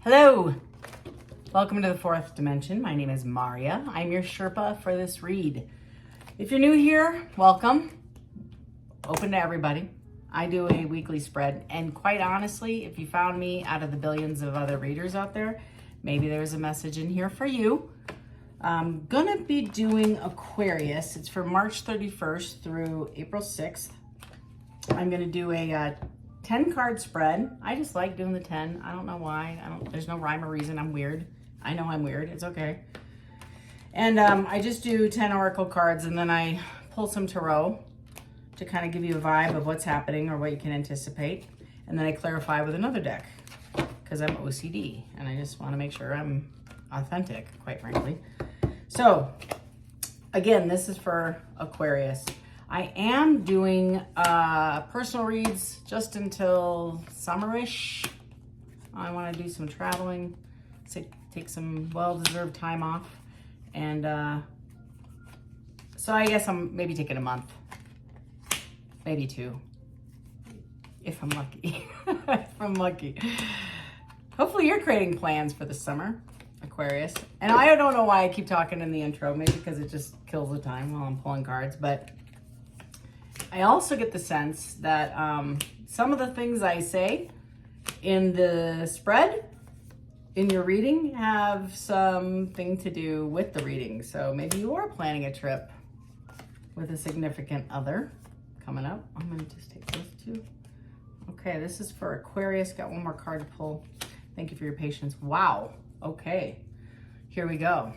Hello, welcome to the fourth dimension. My name is Maria. I'm your Sherpa for this read. If you're new here, welcome. Open to everybody. I do a weekly spread, and quite honestly, if you found me out of the billions of other readers out there, maybe there's a message in here for you. I'm gonna be doing Aquarius. It's for March 31st through April 6th. I'm gonna do a 10 card spread. I just like doing the 10. I don't know why. There's no rhyme or reason. I'm weird. I know I'm weird. It's okay. And I just do 10 oracle cards, and then I pull some tarot to kind of give you a vibe of what's happening or what you can anticipate. And then I clarify with another deck because I'm OCD and I just want to make sure I'm authentic, quite frankly. So again, this is for Aquarius. I am doing personal reads just until summerish. I want to do some traveling, take some well-deserved time off. And so I guess I'm maybe taking a month, maybe 2, if I'm lucky. If I'm lucky. Hopefully you're creating plans for the summer, Aquarius. And I don't know why I keep talking in the intro, maybe because it just kills the time while I'm pulling cards, but I also get the sense that some of the things I say in the spread, in your reading, have something to do with the reading. So maybe you are planning a trip with a significant other coming up. I'm going to just take those 2. Okay, this is for Aquarius. Got one more card to pull. Thank you for your patience. Wow. Okay, here we go.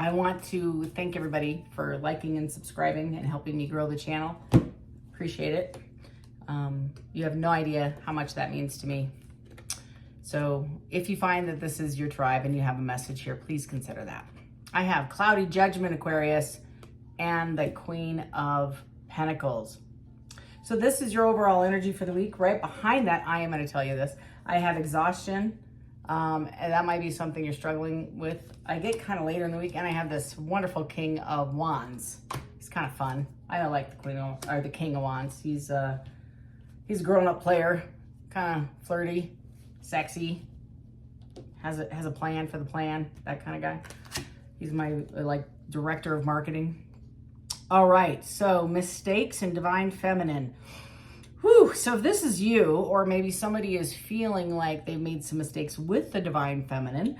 I want to thank everybody for liking and subscribing and helping me grow the channel. Appreciate it. You have no idea how much that means to me. So if you find that this is your tribe and you have a message here, please consider that. I have Cloudy Judgment, Aquarius, and the Queen of Pentacles. So this is your overall energy for the week. Right behind that, I am going to tell you this. I have exhaustion. And that might be something you're struggling with. I get kind of later in the week, and I have this wonderful King of Wands. He's kind of fun. I like the King of Wands. He's a grown-up player, kind of flirty, sexy, has a plan for the plan, that kind of guy. He's my director of marketing. All right, so mistakes and divine feminine. Whew, so if this is you, or maybe somebody is feeling like they've made some mistakes with the divine feminine,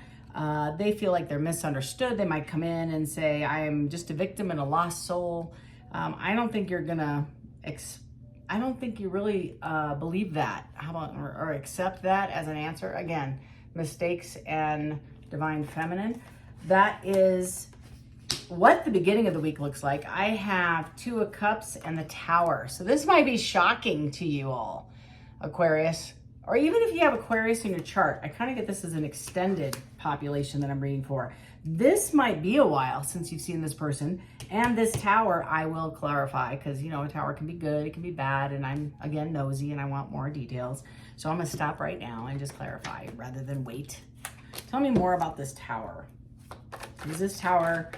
they feel like they're misunderstood. They might come in and say, I am just a victim and a lost soul. I don't think you're gonna, I don't think you really believe that. How about, or accept that as an answer? Again, mistakes and divine feminine. That is what the beginning of the week looks like. I have 2 of Cups and the Tower. So this might be shocking to you all, Aquarius, or even if you have Aquarius in your chart. I kind of get this as an extended population that I'm reading for. This might be a while since you've seen this person, and this Tower I will clarify, because you know, a Tower can be good, it can be bad, and I'm again nosy and I want more details. So I'm gonna stop right now and just clarify rather than wait. Tell me more about this Tower. Is this Tower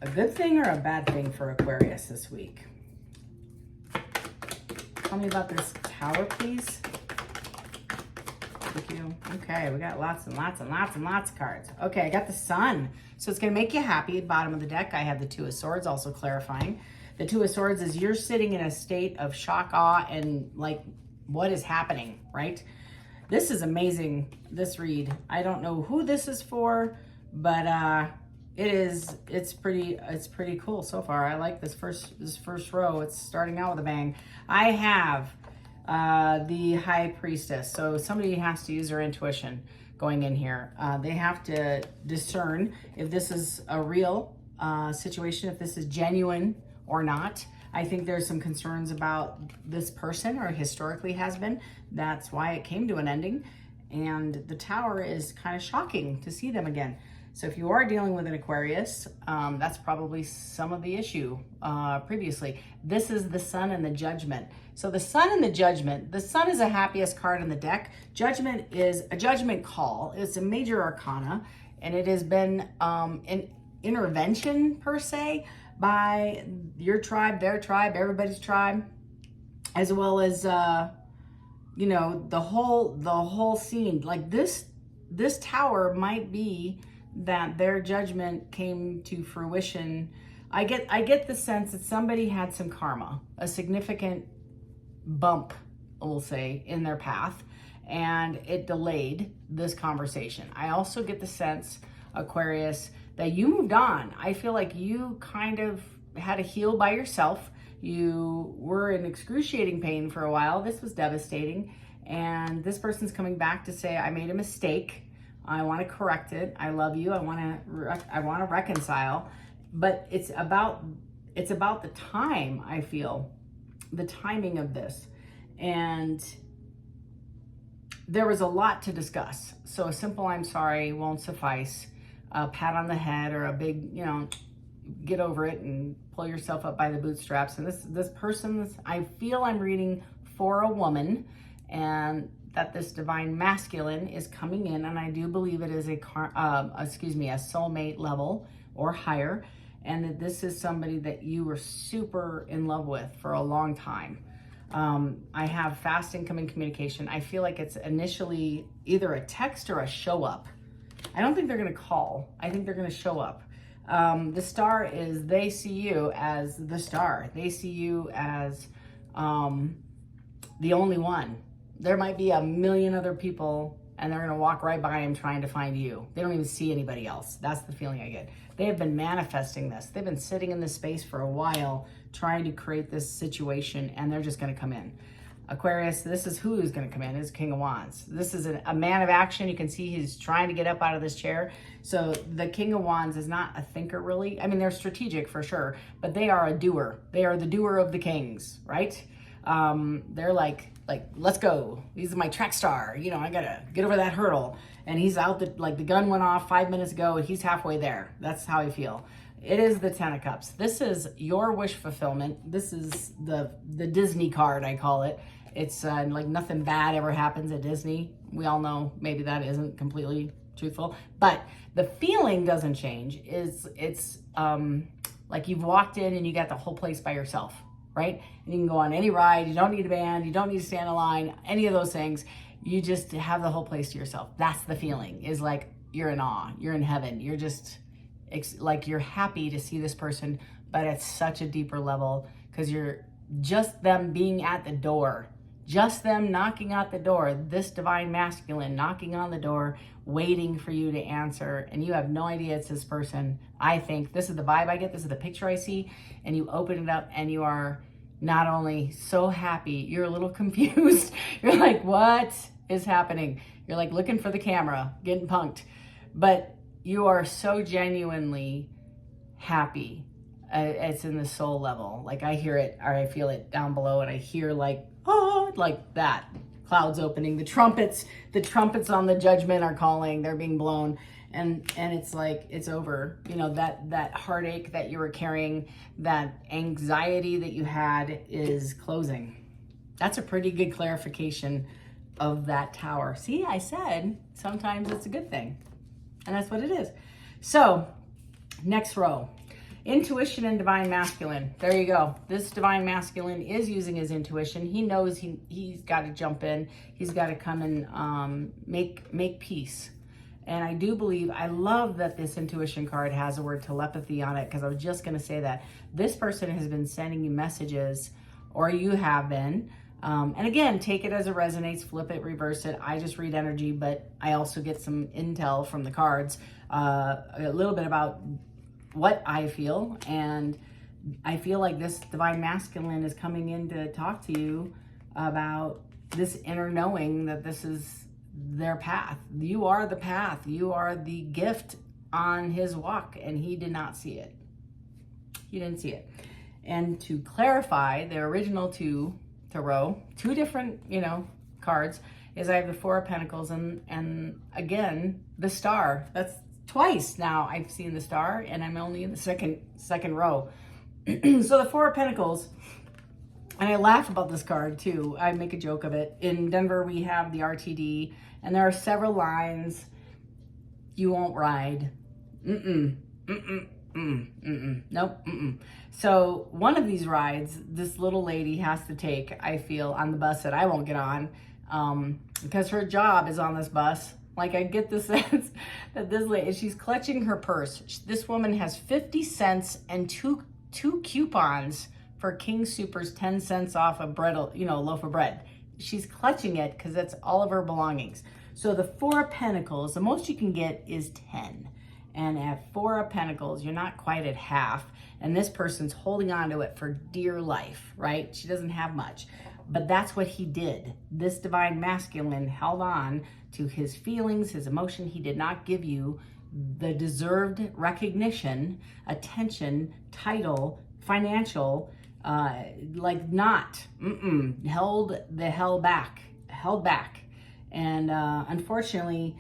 a good thing or a bad thing for Aquarius this week? Tell me about this Tower, please. Thank you. Okay, we got lots and lots and lots and lots of cards. Okay, I got the Sun. So it's going to make you happy. At the bottom of the deck, I have the 2 of Swords, also clarifying. The 2 of Swords is you're sitting in a state of shock, awe, and like, what is happening, right? This is amazing, this read. I don't know who this is for, but it's pretty cool so far. I like this first row. It's starting out with a bang. I have the High Priestess. So somebody has to use their intuition going in here. They have to discern if this is a real situation, if this is genuine or not. I think there's some concerns about this person, or historically has been. That's why it came to an ending. And the Tower is kind of shocking to see them again. So if you are dealing with an Aquarius, that's probably some of the issue previously. This is the Sun and the Judgment. So the Sun and the Judgment, the Sun is the happiest card in the deck. Judgment is a judgment call. It's a major arcana, and it has been an intervention per se by your tribe, their tribe, everybody's tribe, as well as, you know, the whole scene. Like this this Tower might be that their judgment came to fruition. I get the sense that somebody had some karma, a significant bump, we'll say, in their path, and it delayed this conversation. I also get the sense, Aquarius, that you moved on. I feel like you kind of had to heal by yourself. You were in excruciating pain for a while. This was devastating. And this person's coming back to say, I made a mistake. I want to correct it. I love you. I want to reconcile. But it's about the time, I feel, the timing of this. And there was a lot to discuss. So a simple I'm sorry won't suffice. A pat on the head or a big, get over it and pull yourself up by the bootstraps. And this person, I feel I'm reading for a woman, and that this divine masculine is coming in, and I do believe it is a soulmate level or higher, and that this is somebody that you were super in love with for a long time. I have fast incoming communication. I feel like it's initially either a text or a show up. I don't think they're going to call. I think they're going to show up. The star is, they see you as the star. They see you as the only one. There might be a million other people, and they're going to walk right by him trying to find you. They don't even see anybody else. That's the feeling I get. They have been manifesting this. They've been sitting in this space for a while, trying to create this situation, and they're just going to come in. Aquarius, this is who is going to come in, is King of Wands. This is a man of action. You can see he's trying to get up out of this chair. So the King of Wands is not a thinker, really. I mean, they're strategic for sure, but they are a doer. They are the doer of the kings, right? They're like, let's go. These are my track star. I got to get over that hurdle. And he's out, the gun went off 5 minutes ago. He's halfway there. That's how I feel. It is the Ten of Cups. This is your wish fulfillment. This is the Disney card, I call it. It's like nothing bad ever happens at Disney. We all know maybe that isn't completely truthful, but the feeling doesn't change. It's like you've walked in and you got the whole place by yourself, right? And you can go on any ride. You don't need a band. You don't need to stand in line, any of those things. You just have the whole place to yourself. That's the feeling, is like you're in awe. You're in heaven. You're just like you're happy to see this person, but at such a deeper level, because you're just them being at the door. Just them knocking at the door, this divine masculine knocking on the door, waiting for you to answer, and you have no idea it's this person. I think this is the vibe I get, this is the picture I see, and you open it up and you are not only so happy, you're a little confused. You're like, what is happening? You're like looking for the camera, getting punked, but you are so genuinely happy. It's in the soul level. Like I hear it, or I feel it down below, and I hear like that, clouds opening, the trumpets on the judgment are calling, they're being blown, and it's like it's over. That heartache that you were carrying, that anxiety that you had is closing. That's a pretty good clarification of that Tower. See, I said sometimes it's a good thing, and that's what it is. So next row, intuition and divine masculine. There you go. This divine masculine is using his intuition. He knows he's got to jump in. He's got to come and make peace. And I do believe, I love that this intuition card has the word telepathy on it, because I was just going to say that. This person has been sending you messages, or you have been. And again, take it as it resonates, flip it, reverse it. I just read energy, but I also get some intel from the cards, a little bit about what I feel. And I feel like this divine masculine is coming in to talk to you about this inner knowing that this is their path. You are the path. You are the gift on his walk, and he did not see it. He didn't see it. And to clarify, the original two different, cards, is I have the Four of Pentacles and again, the Star. That's twice now I've seen the Star, and I'm only in the second row. So the Four of Pentacles, and I laugh about this card too. I make a joke of it. In Denver, we have the RTD, and there are several lines. You won't ride. Nope. So one of these rides, this little lady has to take, I feel, on the bus that I won't get on, because her job is on this bus, Like, I get the sense that this lady, she's clutching her purse. This woman has 50 cents and two coupons for King Soopers, 10 cents off a bread, you know, a loaf of bread. She's clutching it because that's all of her belongings. So the Four of Pentacles, the most you can get is 10. And at Four of Pentacles, you're not quite at half. And this person's holding on to it for dear life, right? She doesn't have much. But that's what he did. This divine masculine held on to his feelings, his emotion. He did not give you the deserved recognition, attention, title, financial, held back. And unfortunately,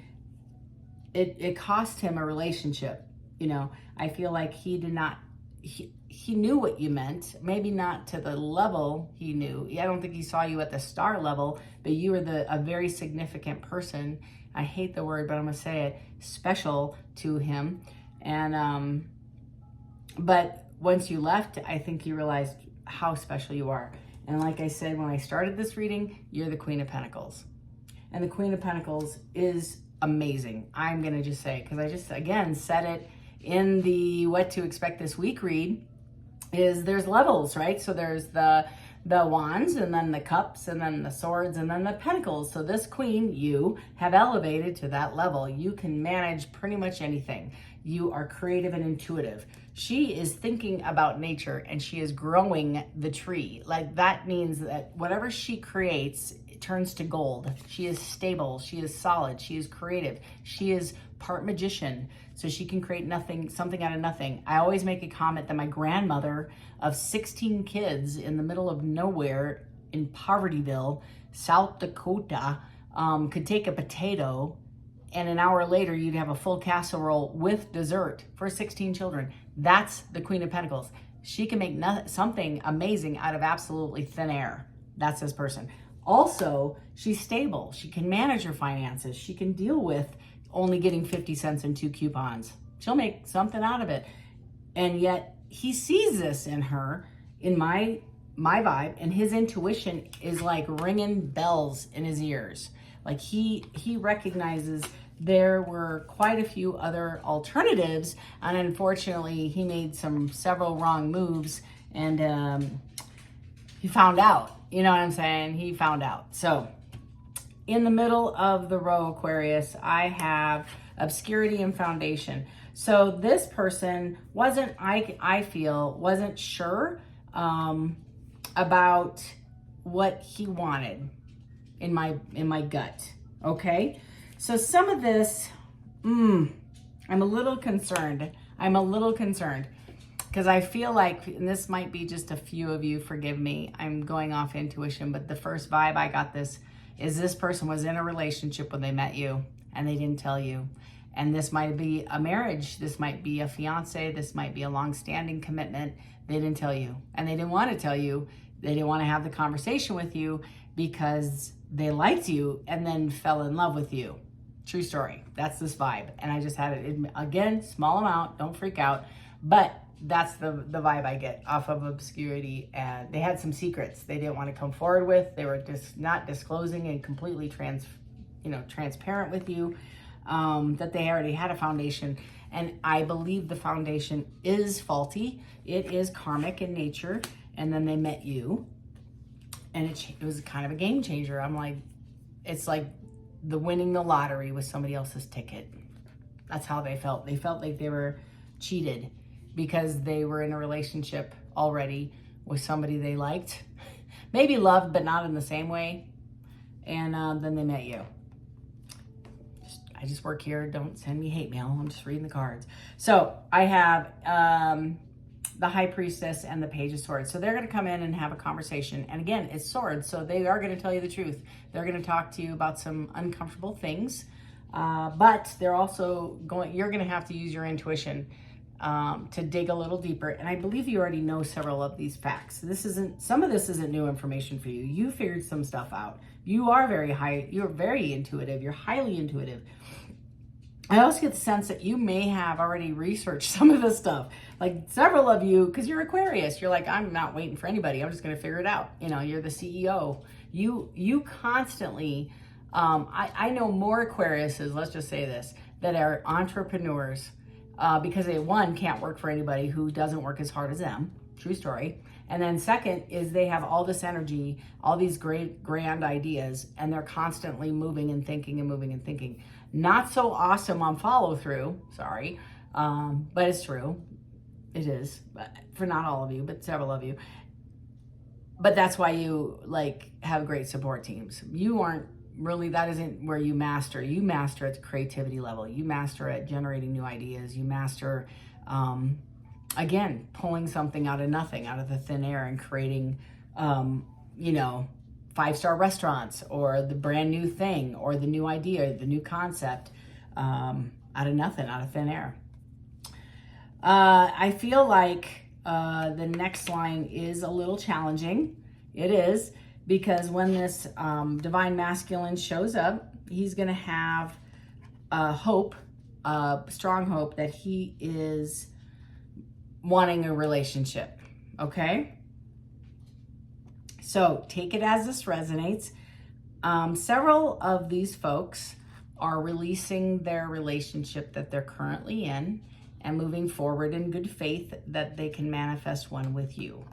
it cost him a relationship. You know, I feel like he did not, he knew what you meant, maybe not to the level he knew. I don't think he saw you at the star level, but you were a very significant person. I hate the word, but I'm gonna say it, special to him. And, but once you left, I think you realized how special you are. And like I said, when I started this reading, you're the Queen of Pentacles. And the Queen of Pentacles is amazing. I'm gonna just say, because I just, again, said it in the What to Expect This Week read, is there's levels, right? So there's the wands, and then the cups, and then the swords, and then the pentacles. So this queen, you have elevated to that level. You can manage pretty much anything. You are creative and intuitive. She is thinking about nature, and she is growing the tree. Like, that means that whatever she creates, it turns to gold. She is stable. She is solid. She is creative. She is part magician, so she can create something out of nothing. I always make a comment that my grandmother of 16 kids in the middle of nowhere in Povertyville, South Dakota, could take a potato, and an hour later you'd have a full casserole with dessert for 16 children. That's the Queen of Pentacles. She can make something amazing out of absolutely thin air. That's this person. Also, she's stable. She can manage her finances. She can deal with only getting 50 cents and 2 coupons. She'll make something out of it. And yet he sees this in her, in my vibe, and his intuition is like ringing bells in his ears. Like he recognizes there were quite a few other alternatives, and unfortunately he made several wrong moves, and he found out. You know what I'm saying? He found out. So in the middle of the row, Aquarius, I have obscurity and foundation. So this person wasn't sure about what he wanted in my gut. Okay, so some of this, I'm a little concerned. Because I feel like, and this might be just a few of you, forgive me, I'm going off intuition, but the first vibe I got this person was in a relationship when they met you and they didn't tell you. And this might be a marriage, this might be a fiance, this might be a long-standing commitment. They didn't tell you, and they didn't want to tell you. They didn't want to have the conversation with you because they liked you and then fell in love with you. True story. That's this vibe. And I just had it, again, small amount, don't freak out. But that's the vibe I get off of obscurity. And they had some secrets they didn't want to come forward with. They were just not disclosing and completely transparent with you, that they already had a foundation. And I believe the foundation is faulty. It is karmic in nature. And then they met you, and it was kind of a game changer. I'm like, it's like winning the lottery with somebody else's ticket. That's how they felt. They felt like they were cheated because they were in a relationship already with somebody they liked, maybe loved, but not in the same way. And then they met you. I just work here. Don't send me hate mail. I'm just reading the cards. So I have the High Priestess and the Page of Swords. So they're going to come in and have a conversation. And again, it's swords. So they are going to tell you the truth. They're going to talk to you about some uncomfortable things. But they're also you're going to have to use your intuition to dig a little deeper. And I believe you already know several of these facts. Some of this isn't new information for you. You figured some stuff out. You are you're very intuitive. You're highly intuitive. I also get the sense that you may have already researched some of this stuff. Like several of you, because you're Aquarius, you're like, I'm not waiting for anybody. I'm just going to figure it out. You know, you're the CEO. You constantly I know more Aquariuses, let's just say this, that are entrepreneurs because they, one, can't work for anybody who doesn't work as hard as them. True story. And then second is they have all this energy, all these great grand ideas, and they're constantly moving and thinking and moving and thinking. Not so awesome on follow through, sorry, but it's true. It is, for not all of you, but several of you. But that's why you like have great support teams. You aren't really, that isn't where you master. You master at the creativity level. You master at generating new ideas. You master, again, pulling something out of nothing, out of the thin air, and creating, you know, 5-star restaurants, or the brand new thing, or the new idea, the new concept, out of nothing, out of thin air. I feel like the next line is a little challenging. It is, because when this divine masculine shows up, he's going to have hope, strong hope that he is wanting a relationship. Okay? So take it as this resonates. Several of these folks are releasing their relationship that they're currently in and moving forward in good faith that they can manifest one with you.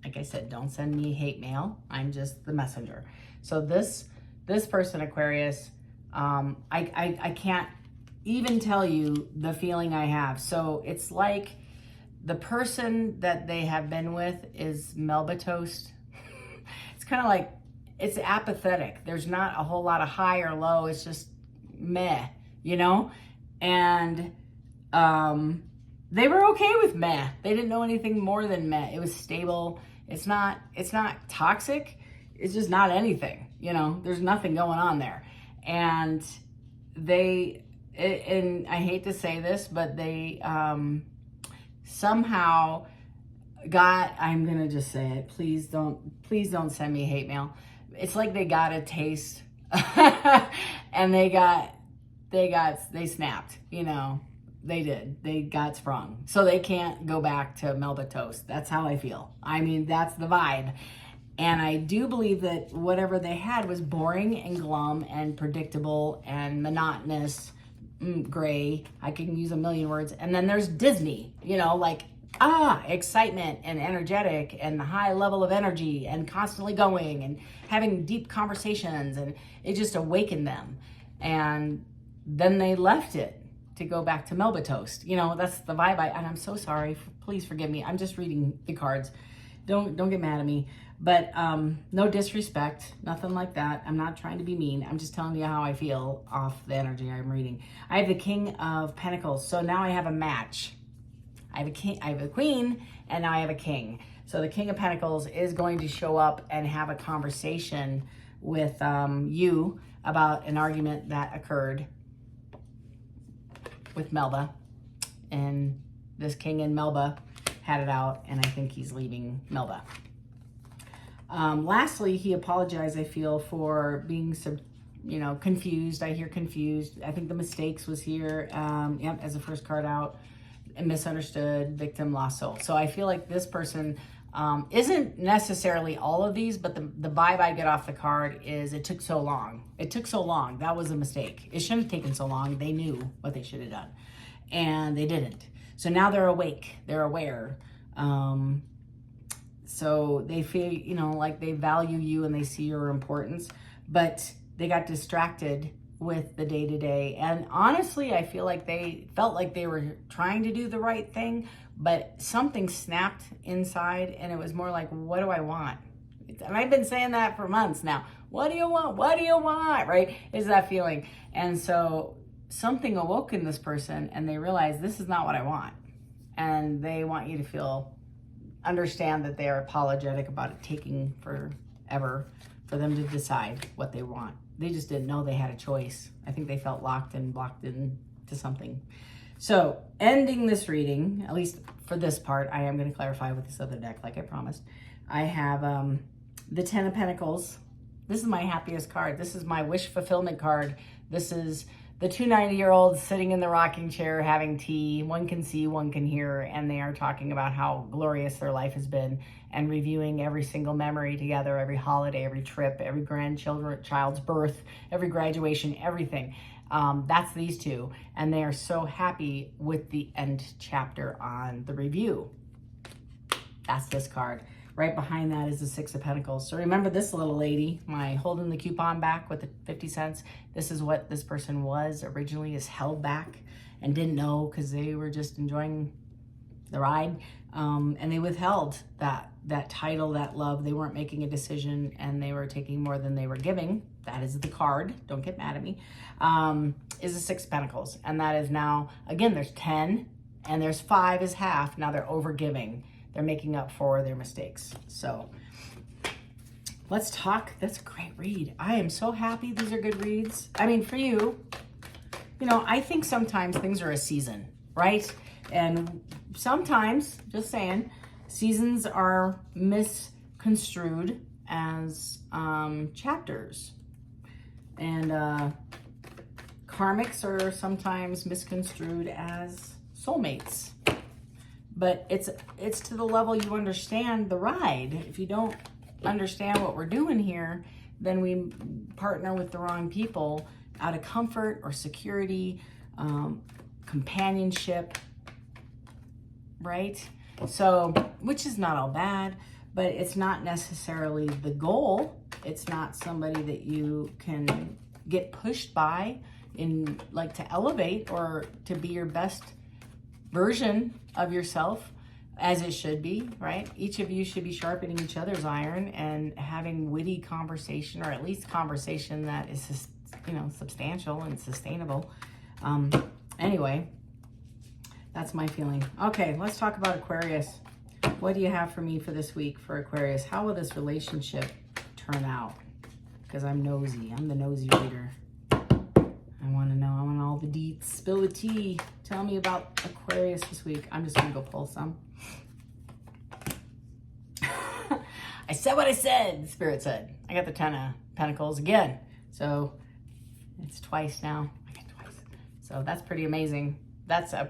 Like I said, don't send me hate mail. I'm just the messenger. So this person, Aquarius, I can't even tell you the feeling I have. So it's like the person that they have been with is Melba toast. It's kind of like, it's apathetic. There's not a whole lot of high or low. It's just meh, you know? And they were okay with meh. They didn't know anything more than meh. It was stable. It's not toxic. It's just not anything, you know? There's nothing going on there. And and I hate to say this, but they somehow got, I'm going to just say it. Please don't send me hate mail. It's like they got a taste and they snapped, you know, they got sprung. So they can't go back to Melba toast. That's how I feel. I mean, that's the vibe. And I do believe that whatever they had was boring and glum and predictable and monotonous, gray. I can use a million words. And then there's Disney, you know, like, excitement and energetic and the high level of energy and constantly going and having deep conversations, and it just awakened them. And then they left it to go back to Melba toast. You know, that's the vibe. And I'm so sorry. Please forgive me. I'm just reading the cards. Don't get mad at me. But no disrespect, nothing like that. I'm not trying to be mean. I'm just telling you how I feel off the energy I'm reading. I have the King of Pentacles. So now I have a match. I have a queen, and now I have a king. So the King of Pentacles is going to show up and have a conversation with you about an argument that occurred with Melba. And this king and Melba had it out, and I think he's leaving Melba. Lastly, he apologized, I feel, for being confused. I hear confused. I think the mistakes was here, as the first card out. And misunderstood, victim, lost soul. So I feel like this person isn't necessarily all of these, but the vibe I get off the card is it took so long. It took so long. That was a mistake. It shouldn't have taken so long. They knew what they should have done, and they didn't. So now they're awake. They're aware. So they feel, like they value you and they see your importance, but they got distracted with the day-to-day. And honestly, I feel like they felt like they were trying to do the right thing, but something snapped inside, and it was more like, what do I want? And I've been saying that for months now. What do you want? What do you want? Right? Is that feeling. And so something awoke in this person, and they realized, this is not what I want. And they want you to understand that they are apologetic about it taking forever for them to decide what they want. They just didn't know they had a choice. I think they felt locked and blocked into something. So ending this reading, at least for this part, I am going to clarify with this other deck like I promised. I have the 10 of Pentacles. This is my happiest card. This is my wish fulfillment card. This is the two 90-year-olds sitting in the rocking chair having tea. One can see, one can hear, and they are talking about how glorious their life has been and reviewing every single memory together, every holiday, every trip, every child's birth, every graduation, everything. That's these two, and they are so happy with the end chapter on the review. That's this card. Right behind that is the Six of Pentacles. So remember this little lady, my holding the coupon back with the 50 cents. This is what this person was originally, is held back and didn't know because they were just enjoying the ride. And they withheld that title, that love. They weren't making a decision and they were taking more than they were giving. That is the card. Don't get mad at me. Is the Six of Pentacles. And that is now, again, there's 10 and there's 5 is half. Now they're over giving. They're making up for their mistakes. So let's talk. That's a great read. I am so happy these are good reads. I mean, for you, you know, I think sometimes things are a season, right? And sometimes, just saying, seasons are misconstrued as chapters. And karmics are sometimes misconstrued as soulmates. But it's to the level you understand the ride. If you don't understand what we're doing here, then we partner with the wrong people out of comfort or security, companionship, right? So, which is not all bad, but it's not necessarily the goal. It's not somebody that you can get pushed by in, like, to elevate or to be your best version of yourself, as it should be, right? Each of you should be sharpening each other's iron and having witty conversation, or at least conversation that is, you know, substantial and sustainable. Anyway, that's my feeling. Okay, let's talk about Aquarius. What do you have for me for this week for Aquarius? How will this relationship turn out? Because I'm nosy. I'm the nosy reader. I want to know. I want all the deets. Spill the tea. Tell me about Aquarius this week. I'm just going to go pull some. I said what I said, Spirit said. I got the 10 of Pentacles again. So it's twice now. I got twice. So that's pretty amazing. That's a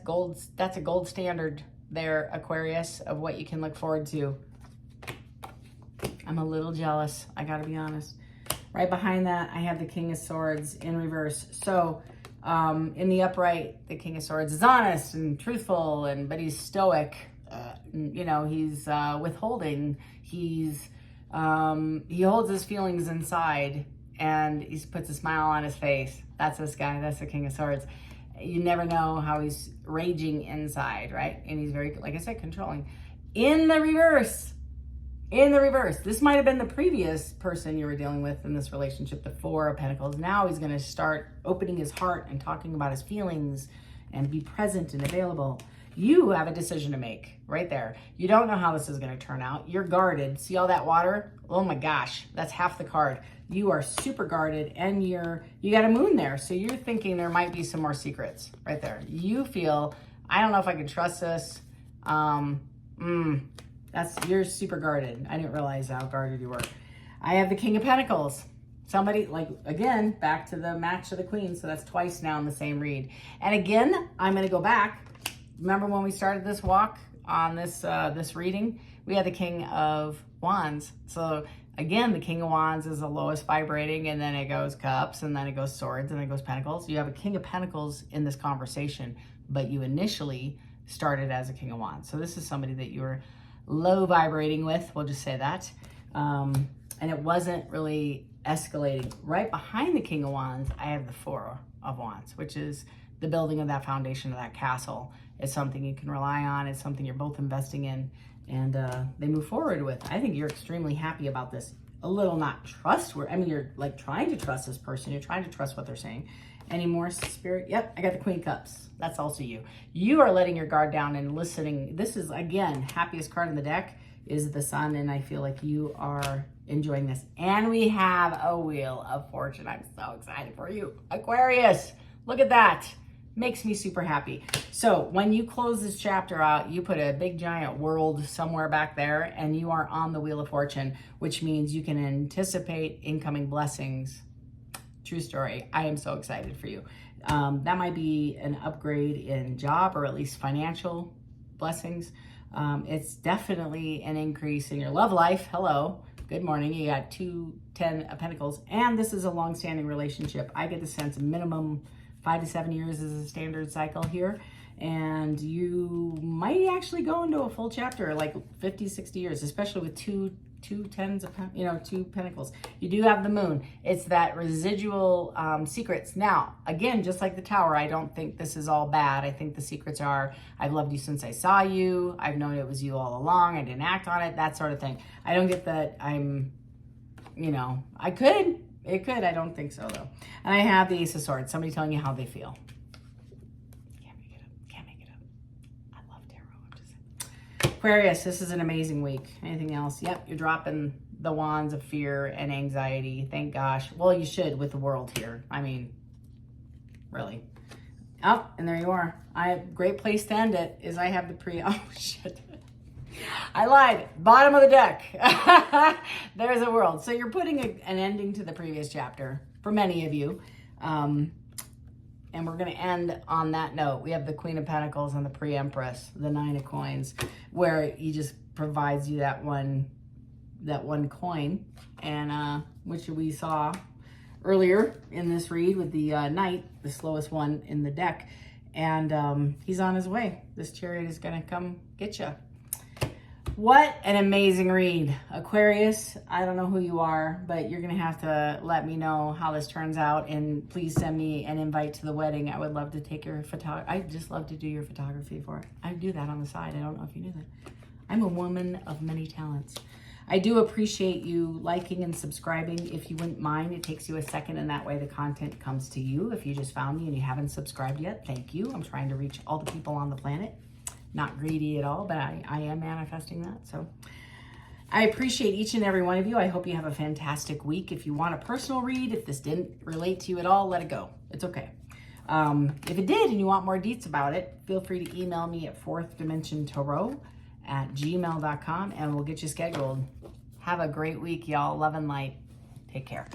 gold standard there, Aquarius, of what you can look forward to. I'm a little jealous. I got to be honest. Right behind that, I have the King of Swords in reverse. So in the upright, the King of Swords is honest and truthful, but he's stoic. You know, he's withholding. He holds his feelings inside, and he puts a smile on his face. That's this guy. That's the King of Swords. You never know how he's raging inside, right? And he's very, like I said, controlling. In the reverse. In the reverse, this might have been the previous person you were dealing with in this relationship, the Four of Pentacles. Now he's going to start opening his heart and talking about his feelings and be present and available. You have a decision to make right there. You don't know how this is going to turn out. You're guarded. See all that water? Oh my gosh, that's half the card. You are super guarded, and you got a moon there. So you're thinking there might be some more secrets right there. You feel, I don't know if I can trust this. You're super guarded. I didn't realize how guarded you were. I have the King of Pentacles. Somebody, like, again, back to the match of the Queen. So that's twice now in the same read. And again, I'm going to go back. Remember when we started this walk on this reading? We had the King of Wands. So again, the King of Wands is the lowest vibrating, and then it goes Cups, and then it goes Swords, and then it goes Pentacles. You have a King of Pentacles in this conversation, but you initially started as a King of Wands. So this is somebody that you were low vibrating with, we'll just say that. And it wasn't really escalating. Right behind the King of Wands, I have the Four of Wands, which is the building of that foundation of that castle. It's something you can rely on. It's something you're both investing in, and they move forward with. I think you're extremely happy about this. A little not trustworthy. I mean, you're like trying to trust this person. You're trying to trust what they're saying. Any more, Spirit? Yep, I got the Queen of Cups. That's also you. You are letting your guard down and listening. This is, again, happiest card in the deck is the Sun, and I feel like you are enjoying this. And we have a Wheel of Fortune. I'm so excited for you. Aquarius, look at that. Makes me super happy. So when you close this chapter out, you put a big giant world somewhere back there, and you are on the Wheel of Fortune, which means you can anticipate incoming blessings. True story. I am so excited for you. That might be an upgrade in job or at least financial blessings. It's definitely an increase in your love life. Hello. Good morning. You got 10 of Pentacles. And this is a long-standing relationship. I get the sense minimum 5 to 7 years is a standard cycle here. And you might actually go into a full chapter, like 50, 60 years, especially with two Pentacles. You do have the moon. It's that residual secrets. Now, again, just like the Tower, I don't think this is all bad. I think the secrets are, I've loved you since I saw you. I've known it was you all along. I didn't act on it, that sort of thing. I don't get that I could. It could. I don't think so, though. And I have the Ace of Swords. Somebody telling you how they feel. Aquarius, this is an amazing week. Anything else? Yep, you're dropping the wands of fear and anxiety. Thank gosh. Well, you should with the world here. I mean, really. Oh, and there you are. Great place to end it is I have the oh, shit. I lied. Bottom of the deck. There's a world. So you're putting an ending to the previous chapter for many of you. And we're going to end on that note. We have the Queen of Pentacles and the Pre-Empress, the 9 of Coins, where he just provides you that one coin, and which we saw earlier in this read with the Knight, the slowest one in the deck. And he's on his way. This Chariot is going to come get you. What an amazing read. Aquarius, I don't know who you are, but you're going to have to let me know how this turns out, and please send me an invite to the wedding. I would love to take your I just love to do your photography for it. I do that on the side. I don't know if you knew that. I'm a woman of many talents. I do appreciate you liking and subscribing. If you wouldn't mind, it takes you a second, and that way the content comes to you. If you just found me and you haven't subscribed yet, thank you. I'm trying to reach all the people on the planet. Not greedy at all, but I am manifesting that. So I appreciate each and every one of you. I hope you have a fantastic week. If you want a personal read, if this didn't relate to you at all, let it go. It's okay. If it did and you want more deets about it, feel free to email me at fourthdimensiontarot@gmail.com and we'll get you scheduled. Have a great week, y'all. Love and light. Take care.